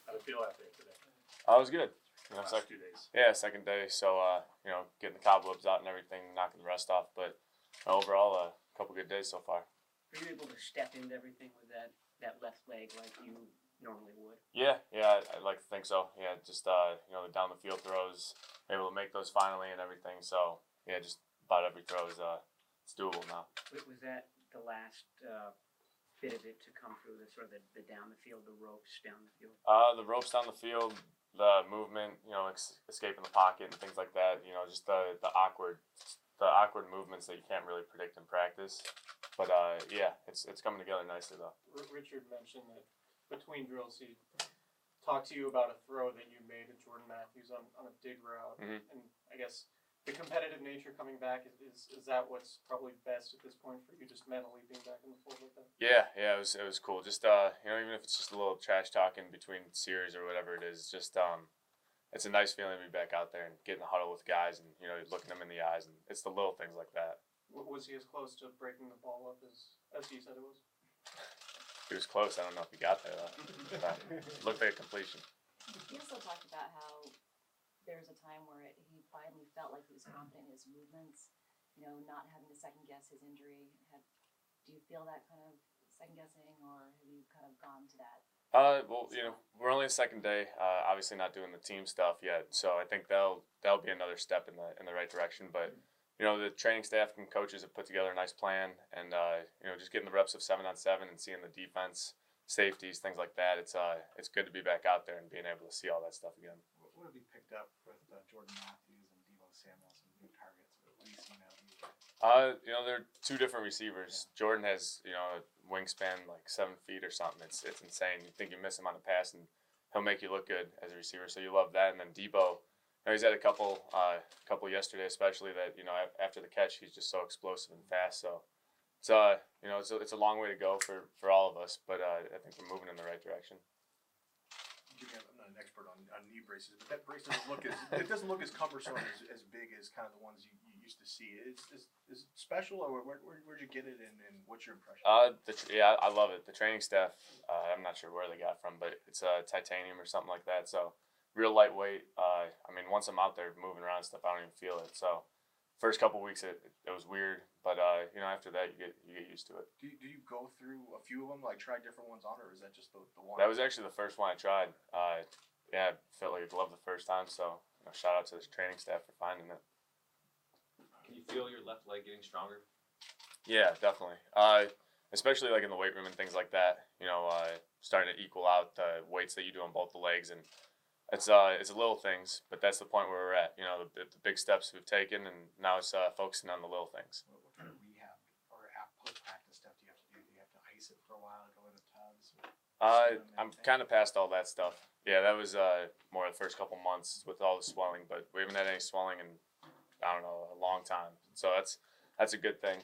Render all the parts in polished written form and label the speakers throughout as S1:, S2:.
S1: How did it feel out there today?
S2: I was good.
S1: Last 2 days.
S2: Yeah, second day. So, getting the cobwebs out and everything, knocking the rust off. But overall, a couple good days so far.
S3: Are you able to step into everything with that left leg like you normally would?
S2: Yeah, I'd like to think so. Yeah, just, the down the field throws, able to make those finally and everything. So, yeah, just about every throw is, it's doable now.
S3: Was that the last bit of it to come through the sort of the down the field, the ropes down the field?
S2: The ropes down the field, the movement, escaping the pocket and things like that. Just the awkward movements that you can't really predict in practice. But yeah, it's coming together nicely though.
S1: Richard mentioned that between drills he talked to you about a throw that you made to Jordan Matthews on a dig route, and I guess the competitive nature coming back is that what's probably best at this point for you, just mentally being back in the fold with that?
S2: Yeah, it was cool. Just even if it's just a little trash talking between series or whatever it is, just it's a nice feeling to be back out there and get in the huddle with guys and looking them in the eyes, and it's the little things like that.
S1: Was he as close to breaking the ball up as he said it was?
S2: He was close. I don't know if he got there though. Looked like a completion.
S4: He also talked about how there was a time where he finally felt like he was confident in his movements, not having to second guess his injury. Do you feel that kind of second guessing, or have you kind of gone to that?
S2: Well, we're only the second day. Obviously, not doing the team stuff yet, so I think that'll be another step in the right direction. But the training staff and coaches have put together a nice plan, and just getting the reps of 7-on-7 and seeing the defense, safeties, things like that. It's good to be back out there and being able to see all that stuff again.
S5: What have you picked up with Jordan Matthews and Deebo Samuel, some new targets? What have you seen out of these guys?
S2: They're two different receivers. Jordan has, a wingspan like 7 feet or something. It's insane. You think you miss him on the pass, and he'll make you look good as a receiver. So you love that. And then Deebo, he's had a couple yesterday, especially that after the catch, he's just so explosive and fast. So it's a long way to go for all of us, but I think we're moving in the right direction.
S5: I'm not an expert on knee braces, but that brace doesn't look as cumbersome as big as kind of the ones you used to see. Is it special, or where'd you get it, and what's your impression?
S2: I love it. The training staff, I'm not sure where they got from, but it's titanium or something like that. So real lightweight. Once I'm out there moving around and stuff, I don't even feel it. So first couple weeks it was weird, but after that you get used to it.
S5: Do you go through a few of them, like try different ones on, or is that just the one?
S2: That was actually the first one I tried. I felt like I loved the first time. So shout out to the training staff for finding it.
S6: Can you feel your left leg getting stronger? Yeah,
S2: definitely. Especially like in the weight room and things like that. Starting to equal out the weights that you do on both the legs, and it's the little things, but that's the point where we're at. The big steps we've taken, and now it's focusing on the little things.
S5: What kind of rehab or post-practice stuff do you have to do? Do you have to ice it for a while, go into tubs?
S2: I'm kind of past all that stuff. Yeah, that was more the first couple months with all the swelling, but we haven't had any swelling in, I don't know, a long time. So that's a good thing.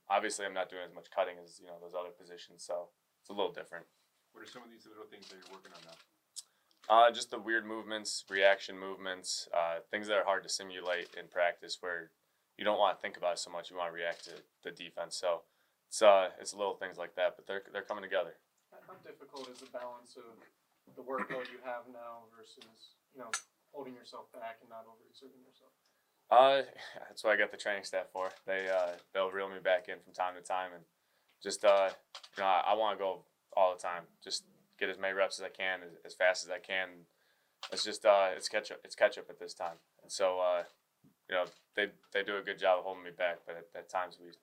S2: Obviously, I'm not doing as much cutting as those other positions, so it's a little different.
S6: What are some of these little things that you're working on now?
S2: Just the weird movements, reaction movements, things that are hard to simulate in practice, where you don't want to think about it so much. You want to react to the defense. So it's little things like that, but they're coming together.
S1: How difficult is the balance of the workload you have now versus holding yourself back and not overexerting yourself?
S2: That's what I got the training staff for. They'll reel me back in from time to time, and just I want to go all the time. Just get as many reps as I can, as fast as I can. It's just it's catch up at this time, and so they do a good job of holding me back, but at times we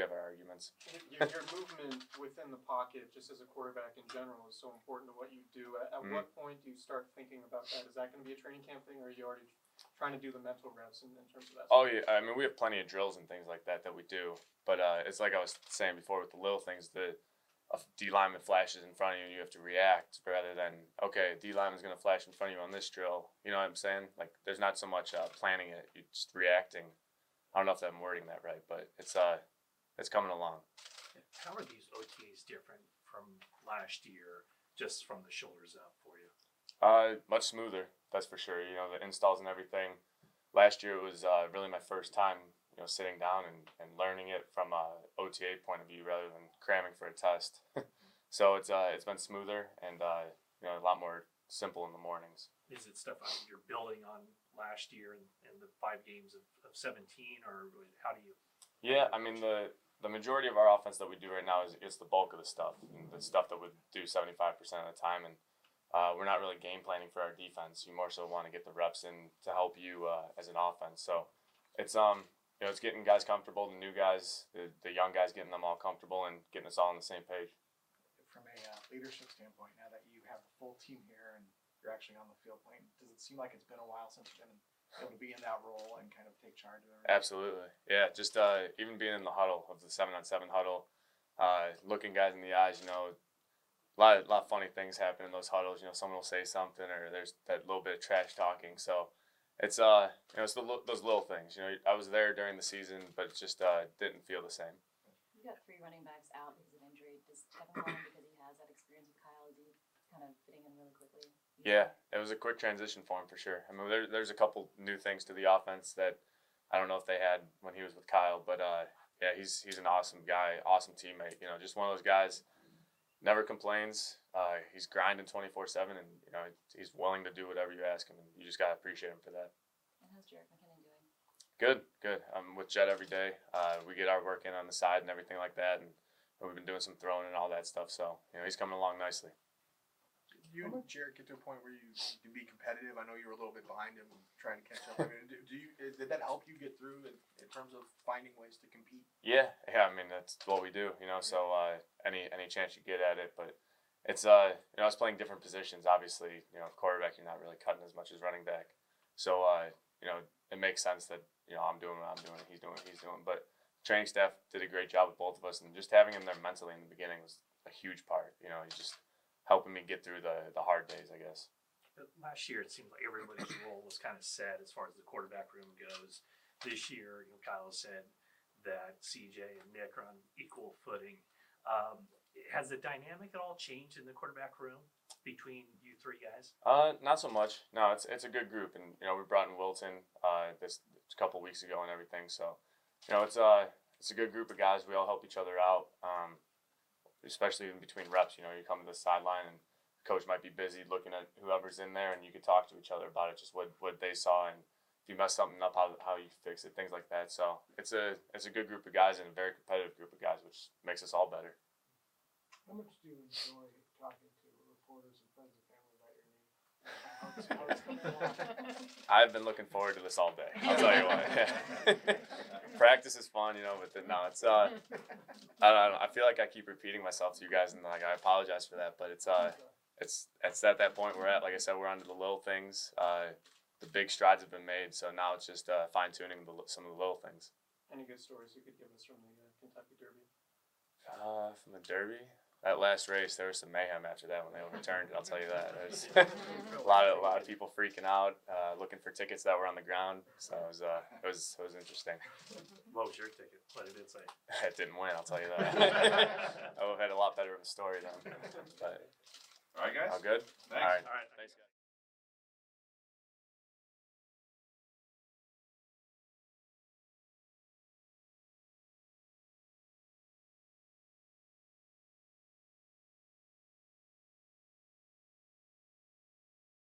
S2: have our arguments.
S1: Your movement within the pocket, just as a quarterback in general, is so important to what you do. At what point do you start thinking about that? Is that going to be a training camp thing, or are you already trying to do the mental reps in terms of that?
S2: Oh yeah, we have plenty of drills and things like that we do, but it's like I was saying before with the little things. A D lineman flashes in front of you and you have to react, rather than, okay, D lineman's going to flash in front of you on this drill. You know what I'm saying? Like, there's not so much planning it. You're just reacting. I don't know if I'm wording that right, but it's coming along.
S7: How are these OTAs different from last year, just from the shoulders up for you?
S2: Much smoother, that's for sure. The installs and everything. Last year it was really my first time sitting down and learning it from a OTA point of view rather than cramming for a test. So it's been smoother and a lot more simple in the mornings.
S7: Is it stuff you're building on last year and the 5 games of 17, or how do you?
S2: Yeah, I mean the majority of our offense that we do right now is the bulk of the stuff, and the stuff that we do 75% of the time, and we're not really game planning for our defense. You more so want to get the reps in to help you as an offense. So it's it's getting guys comfortable, the new guys, the young guys, getting them all comfortable and getting us all on the same page.
S8: From a leadership standpoint, now that you have a full team here and you're actually on the field playing, does it seem like it's been a while since you've been able to be in that role and kind of take charge of everything?
S2: Absolutely, yeah. Just even being in the huddle of the 7-on-7 huddle, looking guys in the eyes. A lot of funny things happen in those huddles. Someone will say something, or there's that little bit of trash talking. So it's it's those little things. I was there during the season, but it just didn't feel the same.
S4: You got 3 running backs out because of injury. Does Kevin Warren, because he has that experience with Kyle, is he kind of fitting in really quickly?
S2: Yeah, it was a quick transition for him for sure. I mean, there's a couple new things to the offense that I don't know if they had when he was with Kyle, but yeah, he's an awesome guy, awesome teammate. Just one of those guys, never complains. He's grinding 24/7, and he's willing to do whatever you ask him, and you just gotta appreciate him for that.
S4: And how's Jarek McKinnon doing?
S2: Good. I'm with Jet every day. We get our work in on the side and everything like that, and we've been doing some throwing and all that stuff. So he's coming along nicely.
S5: You and Jared get to a point where you can be competitive. I know you were a little bit behind him, trying to catch up. I mean, did that help you get through in terms of finding ways to compete?
S2: Yeah. I mean, that's what we do. So any chance you get at it, but it's I was playing different positions. Obviously, quarterback, you're not really cutting as much as running back. So it makes sense that I'm doing what I'm doing, he's doing what he's doing. But training staff did a great job with both of us, and just having him there mentally in the beginning was a huge part. He's just helping me get through the hard days, I guess.
S7: Last year, it seemed like everybody's role was kind of set as far as the quarterback room goes. This year, Kyle said that CJ and Nick are on equal footing. Has the dynamic at all changed in the quarterback room between you 3 guys?
S2: Not so much. No, it's a good group, and we brought in Wilton this a couple weeks ago and everything. So it's a good group of guys. We all help each other out. Especially in between reps, you come to the sideline and the coach might be busy looking at whoever's in there, and you could talk to each other about it, just what they saw, and if you mess something up, how you fix it, things like that. So it's a good group of guys and a very competitive group of guys, which makes us all better.
S8: How much do you enjoy talking to reporters and friends and family about your knee? How it's coming along?
S2: I've been looking forward to this all day. I'll tell you what. Practice is fun, but it's I don't know. I feel like I keep repeating myself to you guys, and I apologize for that. But it's at that point we're at. Like I said, we're on to the little things. The big strides have been made, so now it's just fine tuning some of the little things.
S1: Any good stories you could give us from the Kentucky Derby?
S2: From the Derby. That last race, there was some mayhem after that when they overturned it. I'll tell you that. There's a lot of people freaking out, looking for tickets that were on the ground. So it was interesting.
S7: What was your ticket? What did it say?
S2: It didn't win. I'll tell you that. I would have had a lot better of a story then. But
S9: All right, guys.
S2: all good.
S9: Thanks.
S2: All right.
S7: All right.
S2: Thanks, guys.